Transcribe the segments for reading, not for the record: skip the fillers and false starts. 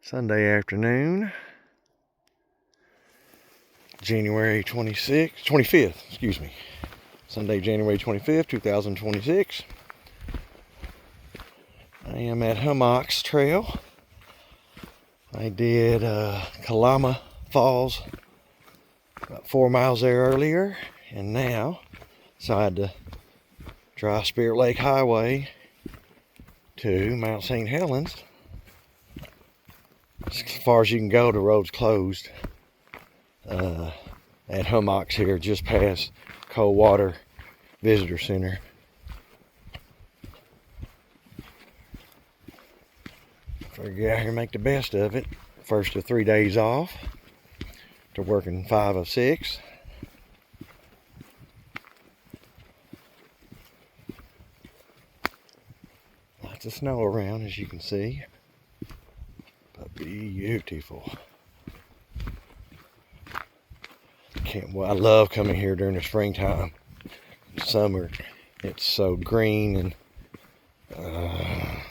Sunday afternoon, January 25th, excuse me. Sunday, January 25th, 2026. I am at Hummocks Trail. I did Kalama Falls about 4 miles there earlier, and now decided to drive Spirit Lake Highway to Mount Saint Helens. As far as you can go, the road's closed at Hummocks here, just past Coldwater Visitor Center. Figure get out here and make the best of it. First of 3 days off to working 5 of 6. Lots of snow around, as you can see, but beautiful. I love coming here during the springtime. Summer, it's so green, and I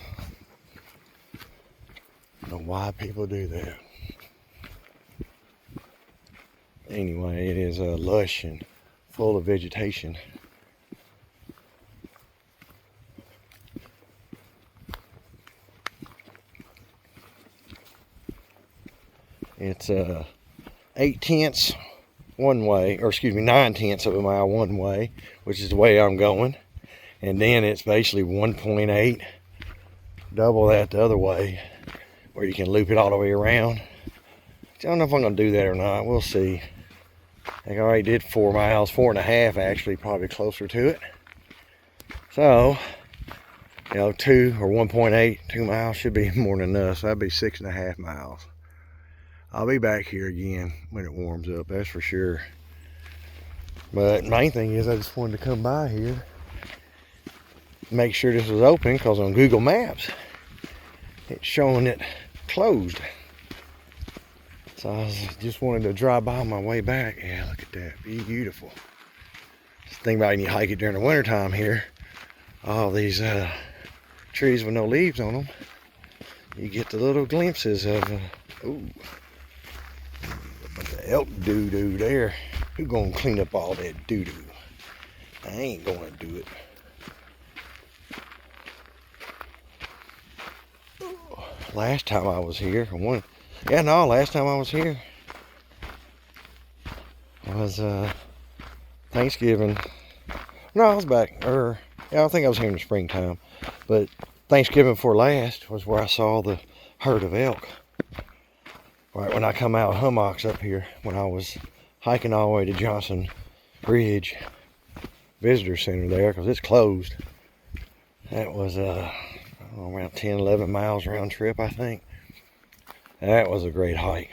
don't know why people do that. Anyway, it is lush and full of vegetation. It's 8/10 one way, or excuse me, 9/10 of a mile one way, which is the way I'm going, and then it's basically 1.8, double that the other way, where you can loop it all the way around. I don't know if I'm going to do that or not. We'll see. I think I already did 4 miles, 4.5 actually, probably closer to it. So, 2 or 1.8, 2 miles should be more than enough. So that'd be 6.5 miles. I'll be back here again when it warms up, that's for sure. But main thing is I just wanted to come by here, make sure this was open, because on Google Maps, it's showing it closed. So I just wanted to drive by on my way back. Yeah, look at that, beautiful. Just think about when you hike it during the wintertime here, all these trees with no leaves on them, you get the little glimpses of, ooh, the elk doo-doo there. Who's gonna clean up all that doo-doo? I ain't gonna do it. Last time I was here, last time I was here was Thanksgiving. No, I was back, I think I was here in the springtime, but Thanksgiving before last was where I saw the herd of elk. Right when I come out of Hummocks up here, when I was hiking all the way to Johnson Bridge Visitor Center there, because it's closed. That was around 10, 11 miles round trip, I think. That was a great hike.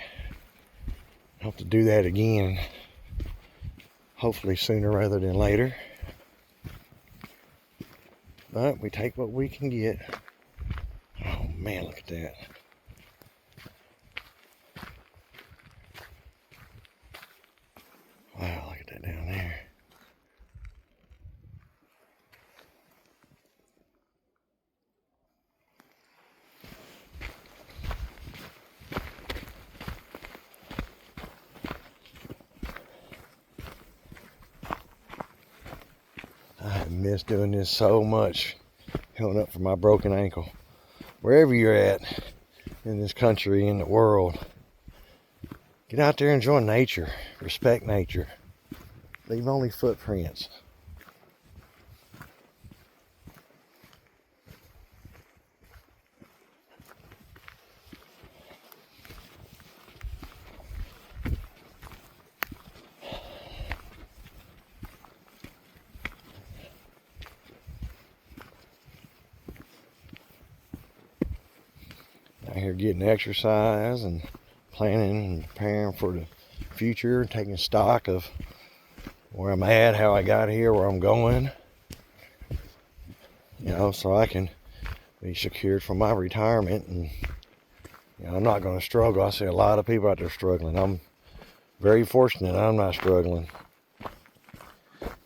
I hope to do that again, hopefully sooner rather than later. But we take what we can get. Oh man, look at that. Wow, look at that down there. I have missed doing this so much, healing up for my broken ankle. Wherever you're at in this country, in the world, get out there and enjoy nature. Respect nature. Leave only footprints. Out here getting exercise and planning and preparing for the future, taking stock of where I'm at, how I got here, where I'm going, so I can be secured for my retirement. And I'm not going to struggle. I see a lot of people out there struggling. I'm very fortunate I'm not struggling.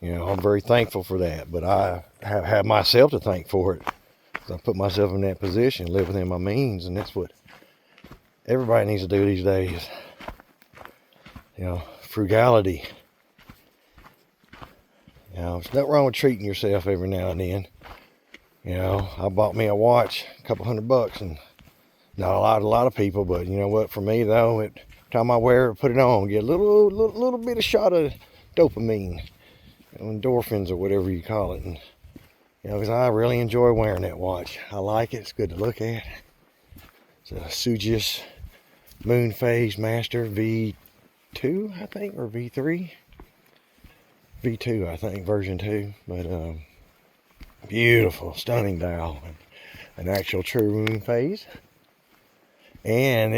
I'm very thankful for that, but I have myself to thank for it. I put myself in that position, live within my means, and that's what everybody needs to do these days. You know, frugality. You know, there's nothing wrong with treating yourself every now and then. You know, I bought me a watch, a couple $100, and not a lot of people, but you know what? For me though, every time I wear it, put it on, get a little bit of shot of dopamine, endorphins or whatever you call it, and you know, because I really enjoy wearing that watch. I like it. It's good to look at. It's a Sugis Moon Phase Master V2, I think, or V3. V2, I think, version 2. But beautiful, stunning dial, an actual true moon phase, and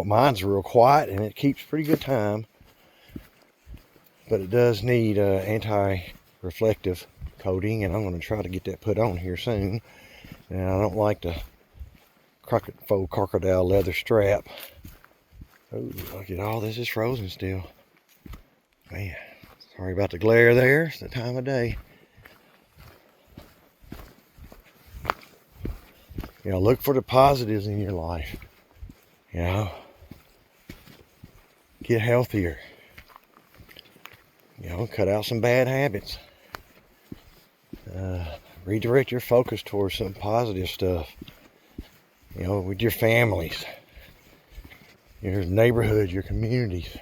mine's real quiet and it keeps pretty good time, but it does need anti-reflective coating, and I'm going to try to get that put on here soon. And I don't like the faux crocodile leather strap. Oh, look at all this is frozen still. Man, sorry about the glare there. It's the time of day. You know, look for the positives in your life. You know, get healthier. You know, cut out some bad habits. Redirect your focus towards some positive stuff. You know, with your families, your neighborhood, your communities.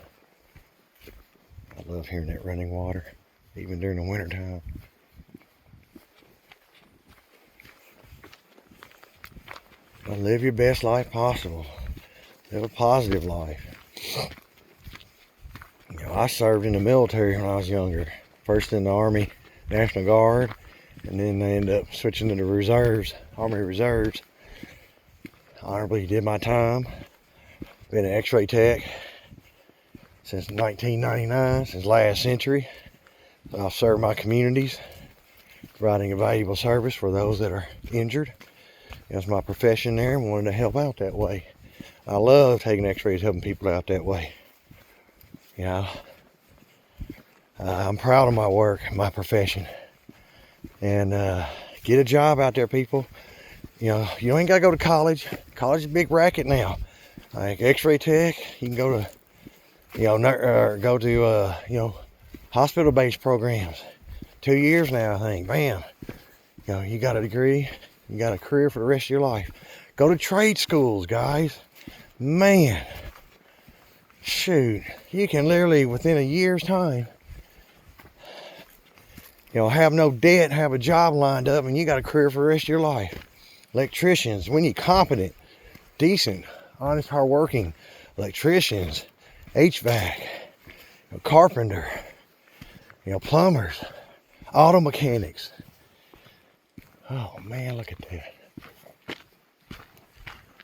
I love hearing that running water, even during the winter time. Live your best life possible. Live a positive life. You know, I served in the military when I was younger. First in the Army National Guard, and then I ended up switching to the reserves, Army Reserves. Honorably did my time. Been an X-ray tech since 1999, since last century. I've served my communities, providing a valuable service for those that are injured. That's my profession there, and wanted to help out that way. I love taking x-rays, helping people out that way. You know, I'm proud of my work, my profession. And get a job out there, people. You know, you ain't got to go to college. College is a big racket now. Like x-ray tech, you can go to, you know, hospital-based programs. 2 years now, I think. Bam. You know, you got a degree. You got a career for the rest of your life. Go to trade schools, guys. Man, shoot, you can literally within a year's time, you know, have no debt, have a job lined up, and you got a career for the rest of your life. Electricians, we need competent, decent, honest, hardworking electricians, HVAC, you know, carpenter, you know, plumbers, auto mechanics. Oh man, look at that.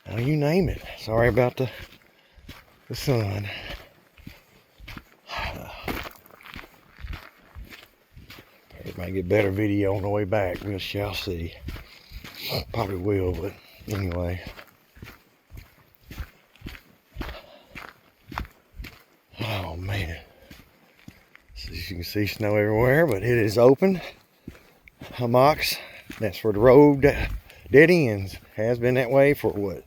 Now you name it. Sorry about the sun. It might get better video on the way back. We shall see. Probably will, but anyway. Oh man. So as you can see, snow everywhere, but it is open. Hummocks. That's where the road dead ends. Has been that way for what,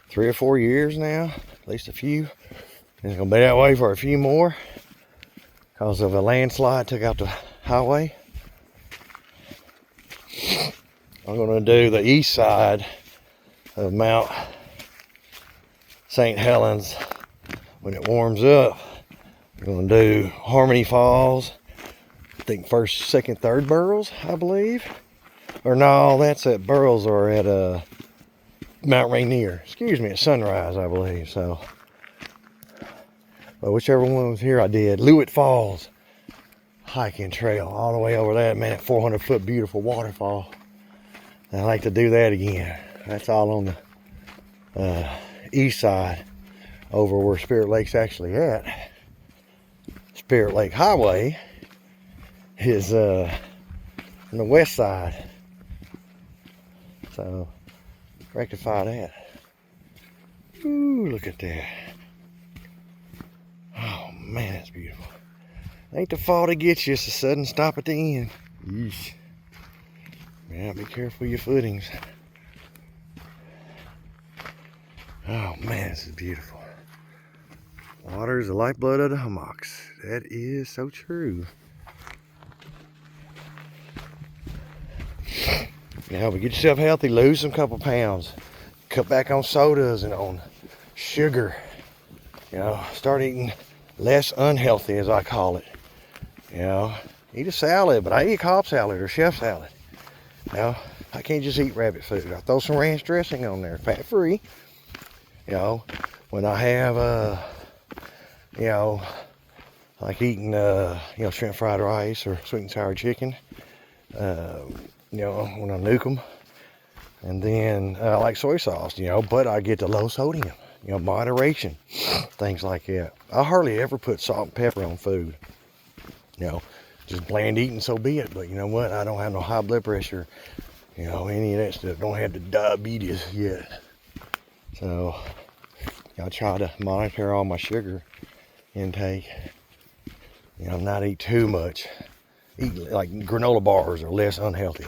3 or 4 years now, at least a few. And it's gonna be that way for a few more because of a landslide took out the highway. I'm gonna do the east side of Mount Saint Helens when it warms up. We're gonna do Harmony Falls. I think first, second, third Burrows, I believe. Or no, that's at Burrows or at Mount Rainier. Excuse me, at Sunrise, I believe. So, but whichever one was here, I did. Lewitt Falls hiking trail all the way over that, man. 400-foot beautiful waterfall. I like to do that again. That's all on the east side, over where Spirit Lake's actually at. Spirit Lake Highway is on the west side. So, rectify that. Ooh, look at that. Oh man, that's beautiful. Ain't the fall that gets you, it's a sudden stop at the end. Yeesh. Yeah, be careful of your footings. Oh man, this is beautiful. Water is the lifeblood of the hummocks. That is so true. Now, but get yourself healthy, lose some couple pounds. Cut back on sodas and on sugar. You know, start eating less unhealthy, as I call it. You know, eat a salad, but I eat Cobb salad or chef salad. You know, I can't just eat rabbit food. I throw some ranch dressing on there, fat free. You know, when I have, you know, like eating, you know, shrimp fried rice or sweet and sour chicken, you know, when I nuke them. And then I like soy sauce, you know, but I get the low sodium, you know, moderation, things like that. I hardly ever put salt and pepper on food, you know, just bland eating, so be it. But you know what? I don't have no high blood pressure, you know, any of that stuff. Don't have the diabetes yet. So I try to monitor all my sugar intake, you know, not eat too much. Eat like granola bars are less unhealthy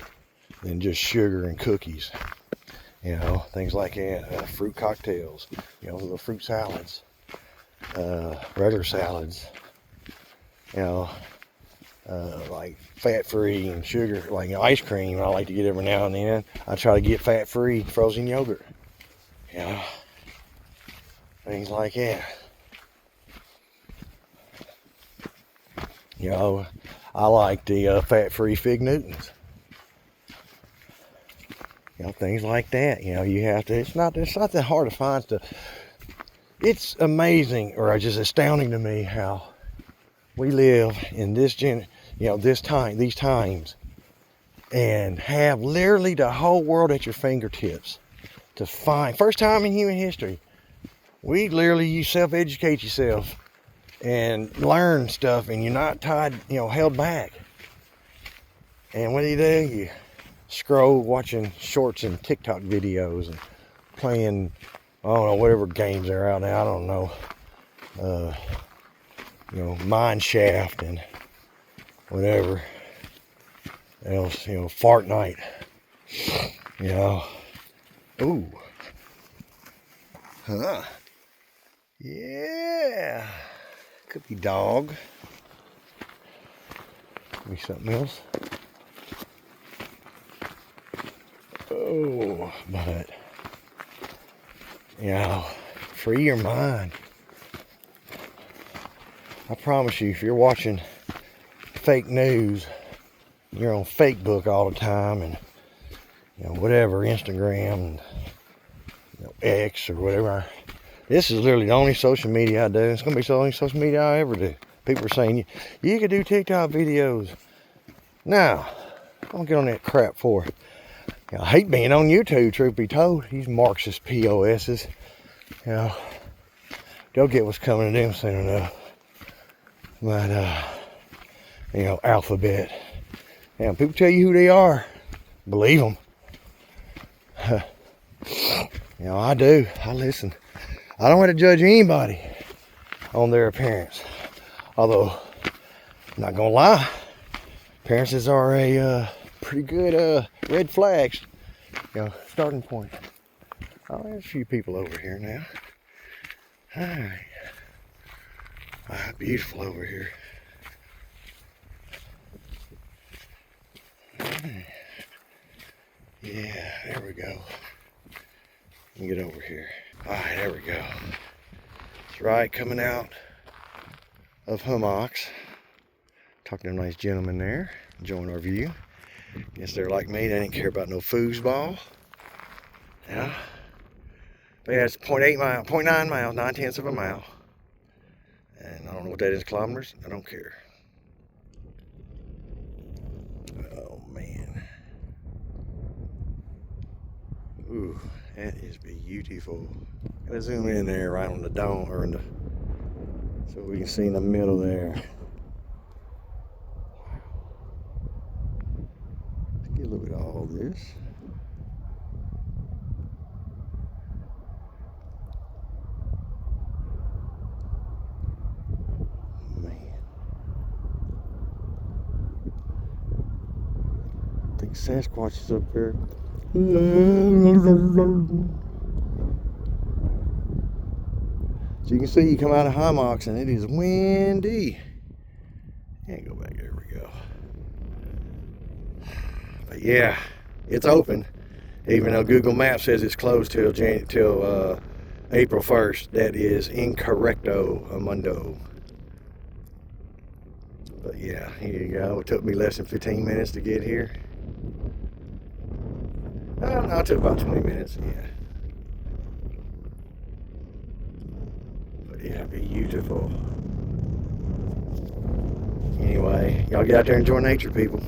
than just sugar and cookies, you know, things like that. Fruit cocktails, you know, little fruit salads, regular salads, you know, like fat-free and sugar, like ice cream. I like to get every now and then. I try to get fat-free frozen yogurt, you know, things like that. You know, I like the fat-free Fig Newtons. You know, things like that. You know, you have to. It's not that hard to find stuff. It's amazing, or just astounding to me, how we live in this you know, these times, and have literally the whole world at your fingertips to find. First time in human history, we literally, you self-educate yourself and learn stuff, and you're not tied, you know, held back. And what do? You scroll watching shorts and TikTok videos and playing, I don't know, whatever games are out now. I don't know. You know, Mine Shaft and whatever else, you know, Fart Night. You know. Ooh. Huh. Yeah. Could be dog. Could be something else. Oh, but, you know, free your mind. I promise you, if you're watching fake news, you're on Facebook all the time, and, you know, whatever, Instagram, and, you know, X or whatever. This is literally the only social media I do. It's going to be the only social media I ever do. People are saying, you could do TikTok videos. No, I don't get on that crap for it. You know, I hate being on YouTube, truth be told. These Marxist POSs, you know, they'll get what's coming to them soon enough. But, you know, Alphabet. And people tell you who they are, believe them. You know, I do. I listen. I don't want to judge anybody on their appearance. Although, I'm not going to lie, appearances are a pretty good red flags, you know, starting point. Oh, there's a few people over here now. Hi. Ah, beautiful over here. Yeah, there we go. Let me get over here. Alright, there we go. That's right, coming out of Hummocks. Talking to a nice gentleman there, enjoying our view. Guess they're like me, they didn't care about no foosball. Yeah. But yeah, it's 0.8 mile, 0.9 miles, 9/10 of a mile. And I don't know what that is in kilometers. I don't care. Oh man. Ooh, that is beautiful. Gotta zoom in there right on the dome, or in the, so we can see in the middle there. Let's get a little bit of all this. I think Sasquatch is up there. So you can see you come out of Hummocks and it is windy. And go back, there we go. But yeah, it's open. Even though Google Maps says it's closed till April 1st. That is incorrecto mundo. But yeah, here you go. It took me less than 15 minutes to get here. No, it took about 20 minutes, yeah. But yeah, beautiful. Anyway, y'all get out there and enjoy nature, people.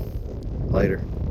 Later.